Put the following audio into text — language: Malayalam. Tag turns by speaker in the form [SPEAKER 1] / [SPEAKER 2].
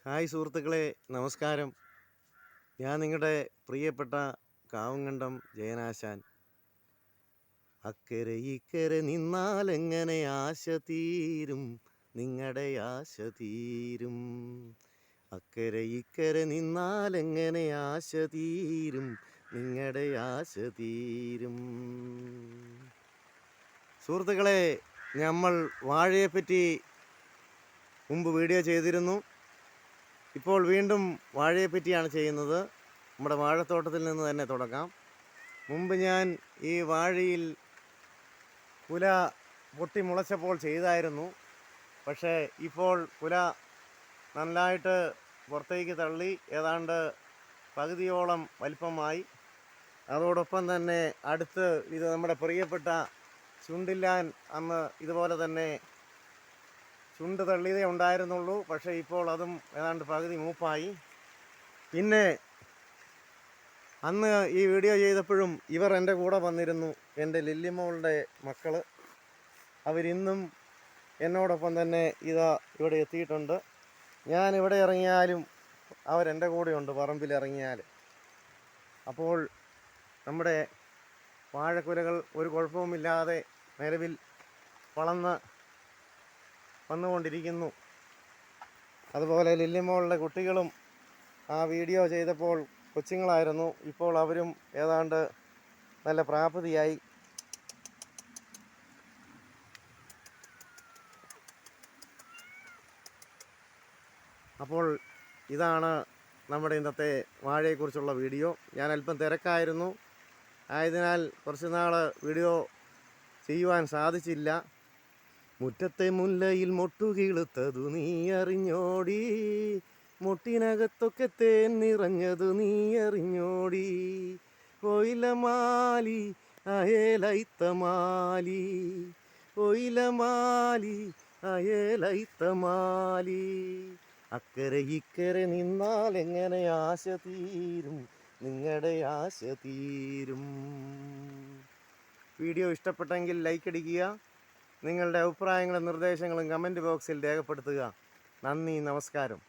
[SPEAKER 1] ഹായ് സുഹൃത്തുക്കളെ, നമസ്കാരം. ഞാൻ നിങ്ങളുടെ പ്രിയപ്പെട്ട കാവുങ്കണ്ടം ജയനാശാൻ. അക്കരെ ഇക്കരെ നിന്നാലെങ്ങനെ ആശ തീരും, നിങ്ങളുടെ ആശ തീരും. അക്കരെ ഇക്കരെ നിന്നാലെങ്ങനെ ആശ തീരും, നിങ്ങളുടെ ആശ തീരും. സുഹൃത്തുക്കളെ, നമ്മൾ വാഴയെപ്പറ്റി മുമ്പ് വീഡിയോ ചെയ്തിരുന്നു. ഇപ്പോൾ വീണ്ടും വാഴയെപ്പറ്റിയാണ് ചെയ്യുന്നത്. നമ്മുടെ വാഴത്തോട്ടത്തിൽ നിന്ന് തന്നെ തുടങ്ങാം. മുമ്പ് ഞാൻ ഈ വാഴയിൽ കുല പൊട്ടി മുളച്ചപ്പോൾ ചെയ്തായിരുന്നു. പക്ഷേ ഇപ്പോൾ കുല നന്നായിട്ട് പുറത്തേക്ക് തള്ളി ഏതാണ്ട് പകുതിയോളം വലിപ്പമായി. അതോടൊപ്പം തന്നെ അടുത്ത് ഇത് നമ്മുടെ പ്രിയപ്പെട്ട ചുണ്ടില്ലാൻ അന്ന് ഇതുപോലെ തന്നെ ചുണ്ട് തള്ളിയതേ ഉണ്ടായിരുന്നുള്ളൂ. പക്ഷേ ഇപ്പോൾ അതും ഏതാണ്ട് പകുതി മൂപ്പായി. പിന്നെ അന്ന് ഈ വീഡിയോ ചെയ്തപ്പോഴും ഇവർ എൻ്റെ കൂടെ വന്നിരുന്നു, എൻ്റെ ലില്ലിമോളുടെ മക്കൾ. അവരിന്നും എന്നോടൊപ്പം തന്നെ ഇതാ ഇവിടെ എത്തിയിട്ടുണ്ട്. ഞാൻ ഇവിടെ ഇറങ്ങിയാലും അവരെൻ്റെ കൂടെയുണ്ട്, പറമ്പിലിറങ്ങിയാൽ. അപ്പോൾ നമ്മുടെ വാഴക്കുലകൾ ഒരു കുഴപ്പവുമില്ലാതെ നിലവിൽ വന്നുകൊണ്ടിരിക്കുന്നു. അതുപോലെ ലില്ലിമോളുടെ കുട്ടികളും ആ വീഡിയോ ചെയ്തപ്പോൾ കൊച്ചുങ്ങളായിരുന്നു. ഇപ്പോൾ അവരും ഏതാണ്ട് നല്ല പ്രാപ്തിയായി. അപ്പോൾ ഇതാണ് നമ്മുടെ ഇന്നത്തെ വാഴയെക്കുറിച്ചുള്ള വീഡിയോ. ഞാൻ അല്പം തിരക്കായിരുന്നു, ആയതിനാൽ കുറച്ച് നാൾ വീഡിയോ ചെയ്യുവാൻ സാധിച്ചില്ല. മുറ്റത്തെ മുല്ലയിൽ മൊട്ടുകിളുത്തതു നീ അറിഞ്ഞോടി, മുട്ടിനകത്തൊക്കെ തേൻ നിറഞ്ഞതു നീ അറിഞ്ഞോടി. ഒയിലമാലി അയേലൈത്തമാലി, ഒയിലമാലി അയേലൈത്തമാലി. അക്കരെ ഇക്കരെ നിന്നാൽ എങ്ങനെ ആശ തീരും, നിങ്ങളുടെ ആശ തീരും. വീഡിയോ ഇഷ്ടപ്പെട്ടെങ്കിൽ ലൈക്ക് അടിക്കുക. നിങ്ങളുടെ അഭിപ്രായങ്ങളും നിർദ്ദേശങ്ങളും കമൻറ്റ് ബോക്സിൽ രേഖപ്പെടുത്തുക. നന്ദി, നമസ്കാരം.